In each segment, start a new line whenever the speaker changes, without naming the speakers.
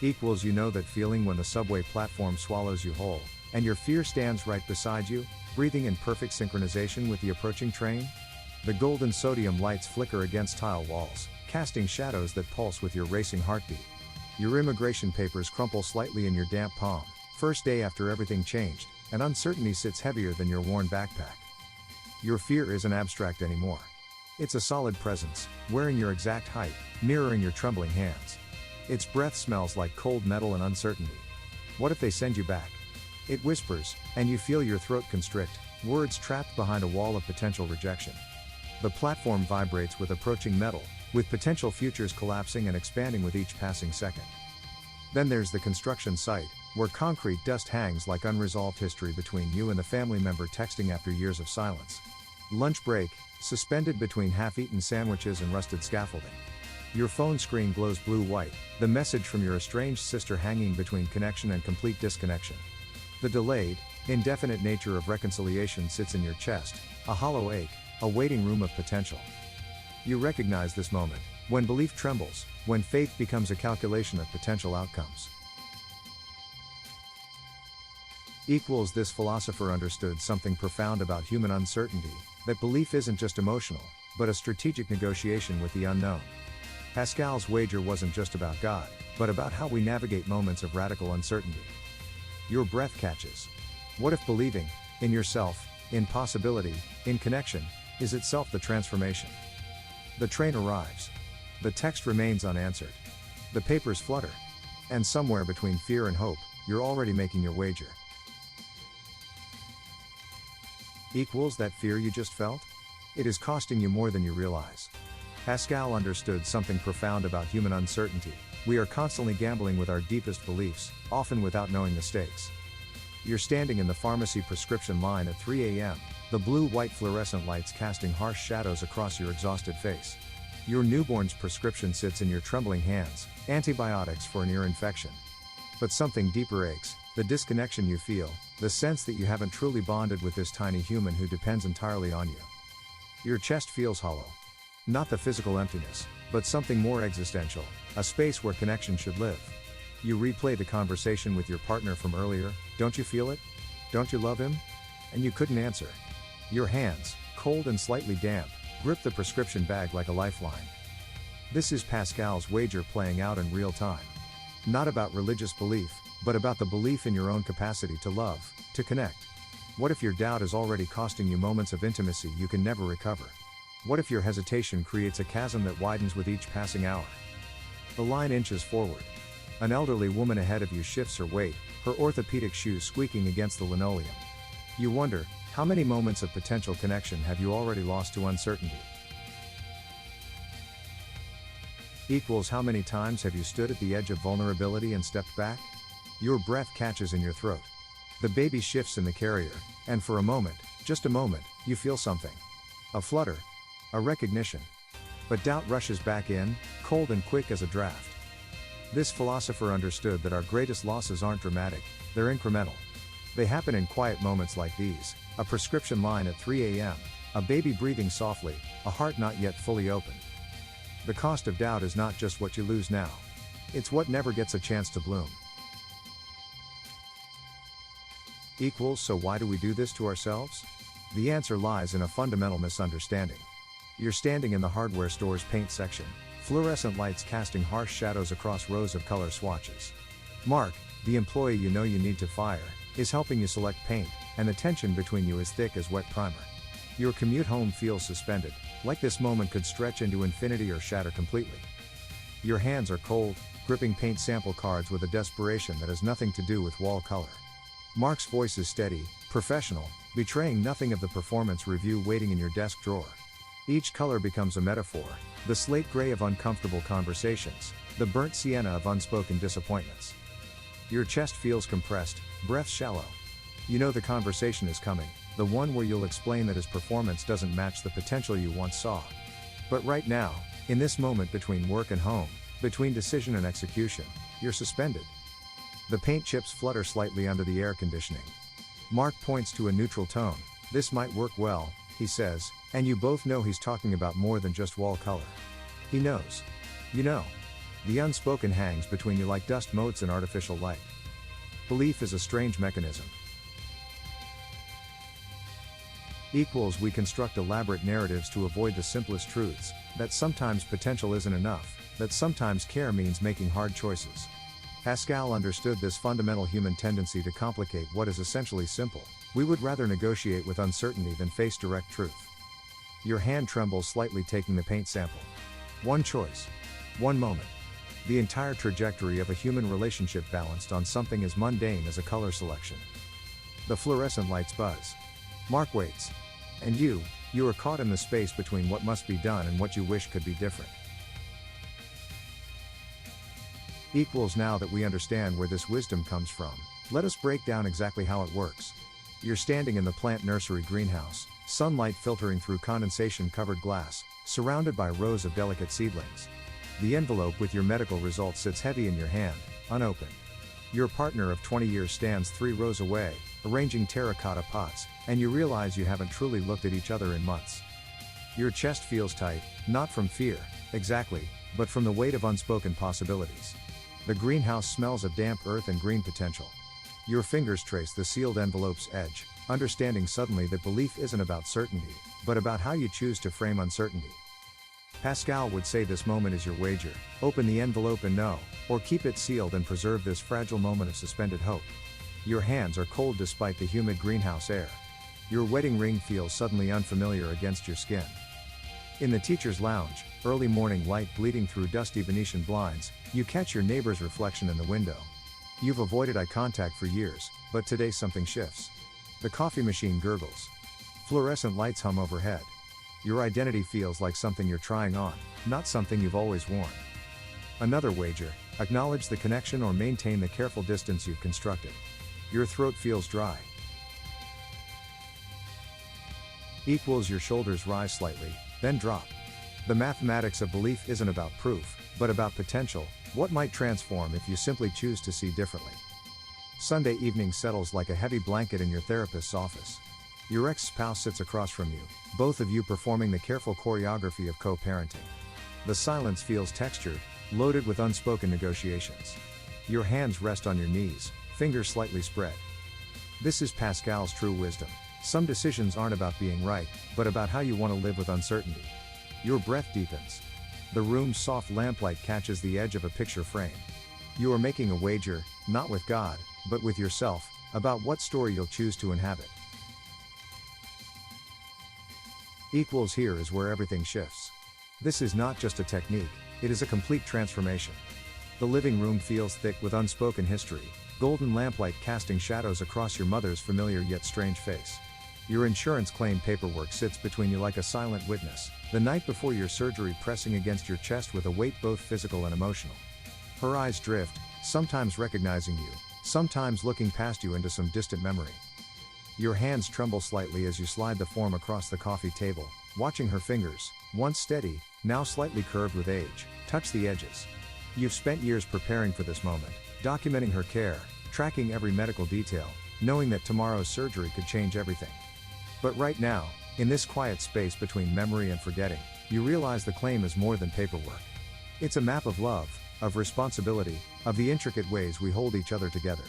Equals you know that feeling when the subway platform swallows you whole, and your fear stands right beside you, breathing in perfect synchronization with the approaching train? The golden sodium lights flicker against tile walls, casting shadows that pulse with your racing heartbeat. Your immigration papers crumple slightly in your damp palm, first day after everything changed, and uncertainty sits heavier than your worn backpack. Your fear isn't abstract anymore. It's a solid presence, wearing your exact height, mirroring your trembling hands. Its breath smells like cold metal and uncertainty. What if they send you back? It whispers, and you feel your throat constrict, words trapped behind a wall of potential rejection. The platform vibrates with approaching metal, with potential futures collapsing and expanding with each passing second. Then there's the construction site, where concrete dust hangs like unresolved history between you and the family member texting after years of silence. Lunch break, suspended between half-eaten sandwiches and rusted scaffolding. Your phone screen glows blue-white, the message from your estranged sister hanging between connection and complete disconnection. The delayed, indefinite nature of reconciliation sits in your chest, a hollow ache, a waiting room of potential. You recognize this moment, when belief trembles, when faith becomes a calculation of potential outcomes. This philosopher understood something profound about human uncertainty, that belief isn't just emotional, but a strategic negotiation with the unknown. Pascal's wager wasn't just about God, but about how we navigate moments of radical uncertainty. Your breath catches. What if believing, in yourself, in possibility, in connection, is itself the transformation? The train arrives. The text remains unanswered. The papers flutter. And somewhere between fear and hope, you're already making your wager. That fear you just felt? It is costing you more than you realize. Pascal understood something profound about human uncertainty. We are constantly gambling with our deepest beliefs, often without knowing the stakes. You're standing in the pharmacy prescription line at 3 a.m., the blue-white fluorescent lights casting harsh shadows across your exhausted face. Your newborn's prescription sits in your trembling hands, antibiotics for an ear infection. But something deeper aches, the disconnection you feel, the sense that you haven't truly bonded with this tiny human who depends entirely on you. Your chest feels hollow. Not the physical emptiness, but something more existential, a space where connection should live. You replay the conversation with your partner from earlier. Don't you feel it? Don't you love him? And you couldn't answer. Your hands, cold and slightly damp, grip the prescription bag like a lifeline. This is Pascal's wager playing out in real time. Not about religious belief, but about the belief in your own capacity to love, to connect. What if your doubt is already costing you moments of intimacy you can never recover? What if your hesitation creates a chasm that widens with each passing hour? The line inches forward. An elderly woman ahead of you shifts her weight, her orthopedic shoes squeaking against the linoleum. You wonder, how many moments of potential connection have you already lost to uncertainty? How many times have you stood at the edge of vulnerability and stepped back? Your breath catches in your throat. The baby shifts in the carrier, and for a moment, just a moment, you feel something. A flutter. A recognition. But doubt rushes back in, cold and quick as a draft. This philosopher understood that our greatest losses aren't dramatic, they're incremental. They happen in quiet moments like these, a prescription line at 3 a.m., a baby breathing softly, a heart not yet fully opened. The cost of doubt is not just what you lose now. It's what never gets a chance to bloom. So why do we do this to ourselves? The answer lies in a fundamental misunderstanding. You're standing in the hardware store's paint section, fluorescent lights casting harsh shadows across rows of color swatches. Mark, the employee you know you need to fire, is helping you select paint, and the tension between you is thick as wet primer. Your commute home feels suspended, like this moment could stretch into infinity or shatter completely. Your hands are cold, gripping paint sample cards with a desperation that has nothing to do with wall color. Mark's voice is steady, professional, betraying nothing of the performance review waiting in your desk drawer. Each color becomes a metaphor, the slate gray of uncomfortable conversations, the burnt sienna of unspoken disappointments. Your chest feels compressed, breath shallow. You know the conversation is coming, the one where you'll explain that his performance doesn't match the potential you once saw. But right now, in this moment between work and home, between decision and execution, you're suspended. The paint chips flutter slightly under the air conditioning. Mark points to a neutral tone. This might work well, he says, and you both know he's talking about more than just wall color. He knows. You know. The unspoken hangs between you like dust motes in artificial light. Belief is a strange mechanism. Equals we construct elaborate narratives to avoid the simplest truths, that sometimes potential isn't enough, that sometimes care means making hard choices. Pascal understood this fundamental human tendency to complicate what is essentially simple. We would rather negotiate with uncertainty than face direct truth. Your hand trembles slightly taking the paint sample. One choice. One moment. The entire trajectory of a human relationship balanced on something as mundane as a color selection. The fluorescent lights buzz. Mark waits. And you are caught in the space between what must be done and what you wish could be different. Equals now that we understand where this wisdom comes from, let us break down exactly how it works. You're standing in the plant nursery greenhouse, sunlight filtering through condensation-covered glass, surrounded by rows of delicate seedlings. The envelope with your medical results sits heavy in your hand, unopened. Your partner of 20 years stands 3 rows away, arranging terracotta pots, and you realize you haven't truly looked at each other in months. Your chest feels tight, not from fear, exactly, but from the weight of unspoken possibilities. The greenhouse smells of damp earth and green potential. Your fingers trace the sealed envelope's edge, understanding suddenly that belief isn't about certainty, but about how you choose to frame uncertainty. Pascal would say this moment is your wager, open the envelope and know, or keep it sealed and preserve this fragile moment of suspended hope. Your hands are cold despite the humid greenhouse air. Your wedding ring feels suddenly unfamiliar against your skin. In the teacher's lounge, early morning light bleeding through dusty Venetian blinds, you catch your neighbor's reflection in the window. You've avoided eye contact for years, but today something shifts. The coffee machine gurgles. Fluorescent lights hum overhead. Your identity feels like something you're trying on, not something you've always worn. Another wager, acknowledge the connection or maintain the careful distance you've constructed. Your throat feels dry. Equals your shoulders rise slightly, then drop. The mathematics of belief isn't about proof, but about potential, what might transform if you simply choose to see differently. Sunday evening settles like a heavy blanket in your therapist's office. Your ex-spouse sits across from you, both of you performing the careful choreography of co-parenting. The silence feels textured, loaded with unspoken negotiations. Your hands rest on your knees, fingers slightly spread. This is Pascal's true wisdom. Some decisions aren't about being right, but about how you want to live with uncertainty. Your breath deepens. The room's soft lamplight catches the edge of a picture frame. You are making a wager, not with God, but with yourself, about what story you'll choose to inhabit. Equals here is where everything shifts. This is not just a technique, it is a complete transformation. The living room feels thick with unspoken history, golden lamplight casting shadows across your mother's familiar yet strange face. Your insurance claim paperwork sits between you like a silent witness, the night before your surgery pressing against your chest with a weight both physical and emotional. Her eyes drift, sometimes recognizing you, sometimes looking past you into some distant memory. Your hands tremble slightly as you slide the form across the coffee table, watching her fingers, once steady, now slightly curved with age, touch the edges. You've spent years preparing for this moment, documenting her care, tracking every medical detail, knowing that tomorrow's surgery could change everything. But right now, in this quiet space between memory and forgetting, you realize the claim is more than paperwork. It's a map of love, of responsibility, of the intricate ways we hold each other together.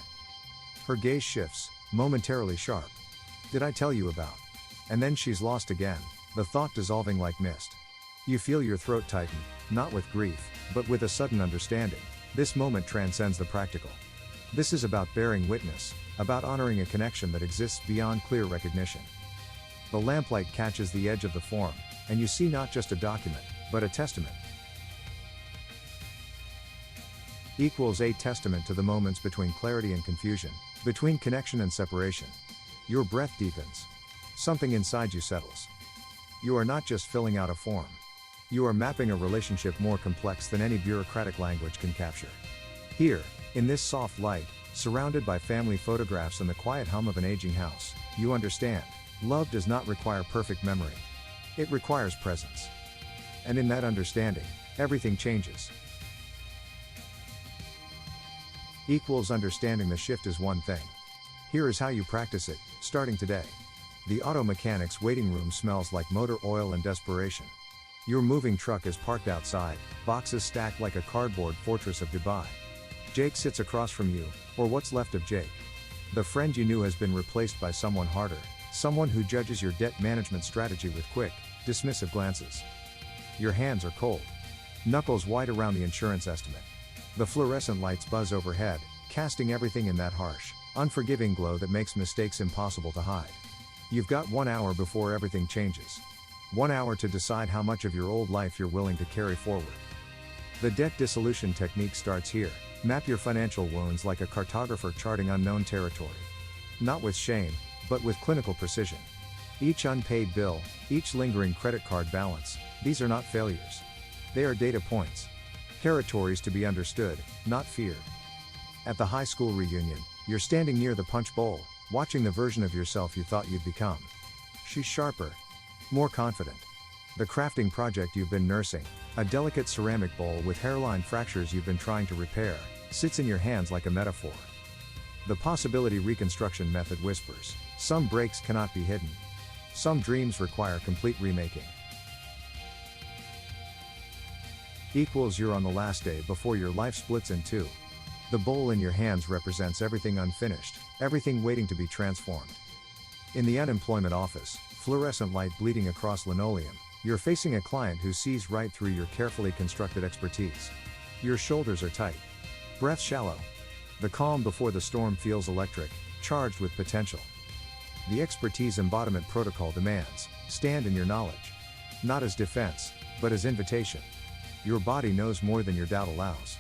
Her gaze shifts, momentarily sharp. Did I tell you about? And then she's lost again, the thought dissolving like mist. You feel your throat tighten, not with grief, but with a sudden understanding. This moment transcends the practical. This is about bearing witness, about honoring a connection that exists beyond clear recognition. The lamplight catches the edge of the form, and you see not just a document, but a testament. Equals a testament to the moments between clarity and confusion, between connection and separation. Your breath deepens. Something inside you settles. You are not just filling out a form. You are mapping a relationship more complex than any bureaucratic language can capture. Here, in this soft light, surrounded by family photographs and the quiet hum of an aging house, you understand. Love does not require perfect memory. It requires presence. And in that understanding, everything changes. Equals understanding the shift is one thing. Here is how you practice it, starting today. The auto mechanic's waiting room smells like motor oil and desperation. Your moving truck is parked outside, boxes stacked like a cardboard fortress of Dubai. Jake sits across from you, or what's left of Jake. The friend you knew has been replaced by someone harder, someone who judges your debt management strategy with quick, dismissive glances. Your hands are cold. Knuckles white around the insurance estimate. The fluorescent lights buzz overhead, casting everything in that harsh, unforgiving glow that makes mistakes impossible to hide. You've got 1 hour before everything changes. 1 hour to decide how much of your old life you're willing to carry forward. The debt dissolution technique starts here. Map your financial wounds like a cartographer charting unknown territory. Not with shame, but with clinical precision. Each unpaid bill, each lingering credit card balance, these are not failures. They are data points. Territories to be understood, not feared. At the high school reunion, you're standing near the punch bowl, watching the version of yourself you thought you'd become. She's sharper, more confident. The crafting project you've been nursing, a delicate ceramic bowl with hairline fractures you've been trying to repair, sits in your hands like a metaphor. The possibility reconstruction method whispers, some breaks cannot be hidden. Some dreams require complete remaking. Equals you're on the last day before your life splits in two. The bowl in your hands represents everything unfinished, everything waiting to be transformed. In the unemployment office, fluorescent light bleeding across linoleum, you're facing a client who sees right through your carefully constructed expertise. Your shoulders are tight. Breath shallow. The calm before the storm feels electric, charged with potential. The expertise embodiment protocol demands, stand in your knowledge. Not as defense, but as invitation. Your body knows more than your doubt allows.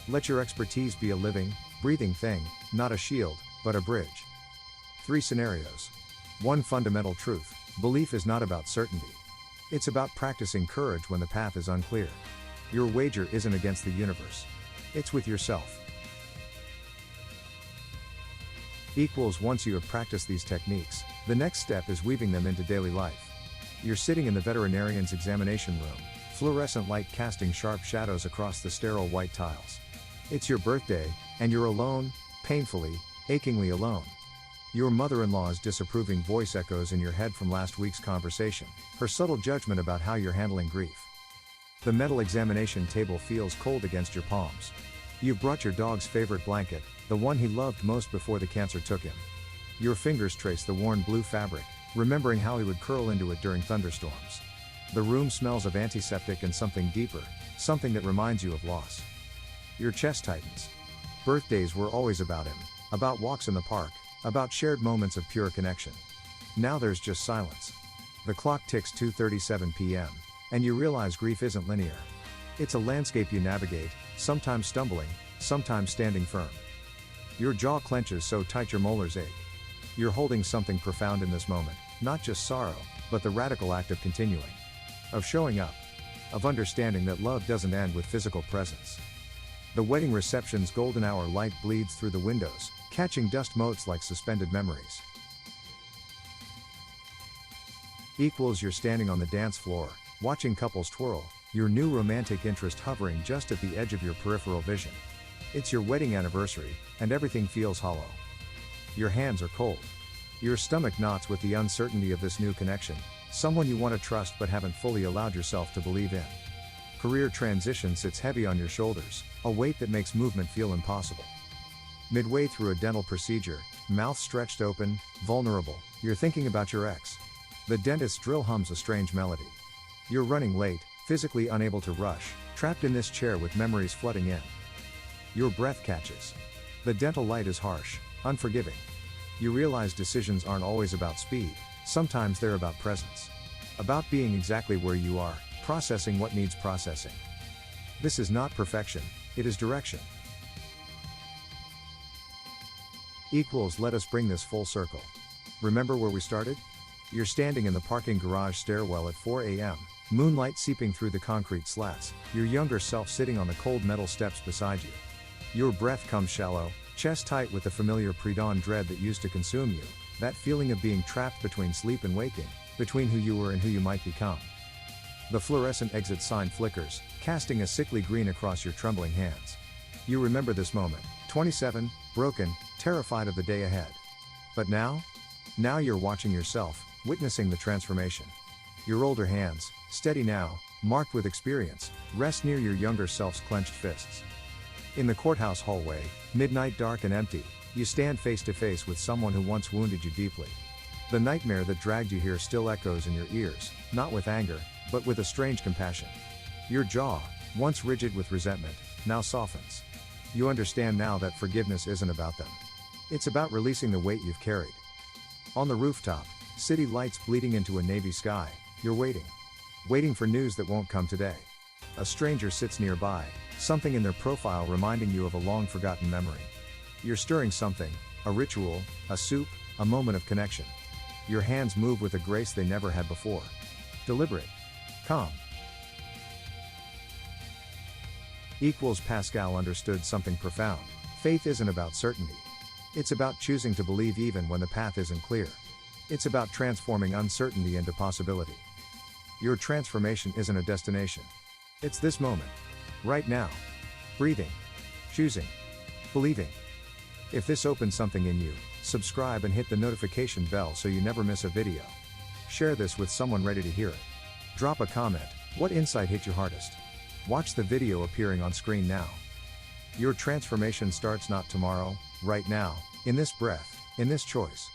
Let your expertise be a living, breathing thing, not a shield, but a bridge. 3 scenarios. 1 fundamental truth: belief is not about certainty. It's about practicing courage when the path is unclear. Your wager isn't against the universe. It's with yourself. Equals once you have practiced these techniques, the next step is weaving them into daily life. You're sitting in the veterinarian's examination room, fluorescent light casting sharp shadows across the sterile white tiles. It's your birthday, and you're alone, painfully, achingly alone. Your mother-in-law's disapproving voice echoes in your head from last week's conversation, her subtle judgment about how you're handling grief. The metal examination table feels cold against your palms. You've brought your dog's favorite blanket, the one he loved most before the cancer took him. Your fingers trace the worn blue fabric, remembering how he would curl into it during thunderstorms. The room smells of antiseptic and something deeper, something that reminds you of loss. Your chest tightens. Birthdays were always about him, about walks in the park, about shared moments of pure connection. Now there's just silence. The clock ticks 2:37 p.m., and you realize grief isn't linear. It's a landscape you navigate, sometimes stumbling, sometimes standing firm. Your jaw clenches so tight your molars ache. You're holding something profound in this moment, not just sorrow, but the radical act of continuing. Of showing up. Of understanding that love doesn't end with physical presence. The wedding reception's golden hour light bleeds through the windows, catching dust motes like suspended memories. Equals you're standing on the dance floor, watching couples twirl, your new romantic interest hovering just at the edge of your peripheral vision. It's your wedding anniversary, and everything feels hollow. Your hands are cold. Your stomach knots with the uncertainty of this new connection, someone you want to trust but haven't fully allowed yourself to believe in. Career transition sits heavy on your shoulders, a weight that makes movement feel impossible. Midway through a dental procedure, mouth stretched open, vulnerable, you're thinking about your ex. The dentist's drill hums a strange melody. You're running late, physically unable to rush, trapped in this chair with memories flooding in. Your breath catches. The dental light is harsh, unforgiving. You realize decisions aren't always about speed, sometimes they're about presence. About being exactly where you are, processing what needs processing. This is not perfection, it is direction. Equals let us bring this full circle. Remember where we started? You're standing in the parking garage stairwell at 4 a.m., moonlight seeping through the concrete slats, your younger self sitting on the cold metal steps beside you. Your breath comes shallow, chest tight with the familiar pre-dawn dread that used to consume you, that feeling of being trapped between sleep and waking, between who you were and who you might become. The fluorescent exit sign flickers, casting a sickly green across your trembling hands. You remember this moment, 27, broken, terrified of the day ahead. But now? Now you're watching yourself, witnessing the transformation. Your older hands, steady now, marked with experience, rest near your younger self's clenched fists. In the courthouse hallway, midnight dark and empty, you stand face to face with someone who once wounded you deeply. The nightmare that dragged you here still echoes in your ears, not with anger, but with a strange compassion. Your jaw, once rigid with resentment, now softens. You understand now that forgiveness isn't about them. It's about releasing the weight you've carried. On the rooftop, city lights bleeding into a navy sky, you're waiting. Waiting for news that won't come today. A stranger sits nearby, something in their profile reminding you of a long-forgotten memory. You're stirring something, a ritual, a soup, a moment of connection. Your hands move with a grace they never had before. Deliberate. Calm. Pascal understood something profound. Faith isn't about certainty. It's about choosing to believe even when the path isn't clear. It's about transforming uncertainty into possibility. Your transformation isn't a destination. It's this moment. Right now. Breathing. Choosing. Believing. If this opens something in you, subscribe and hit the notification bell so you never miss a video. Share this with someone ready to hear it. Drop a comment. What insight hit you hardest? Watch the video appearing on screen now. Your transformation starts not tomorrow, right now, in this breath, in this choice.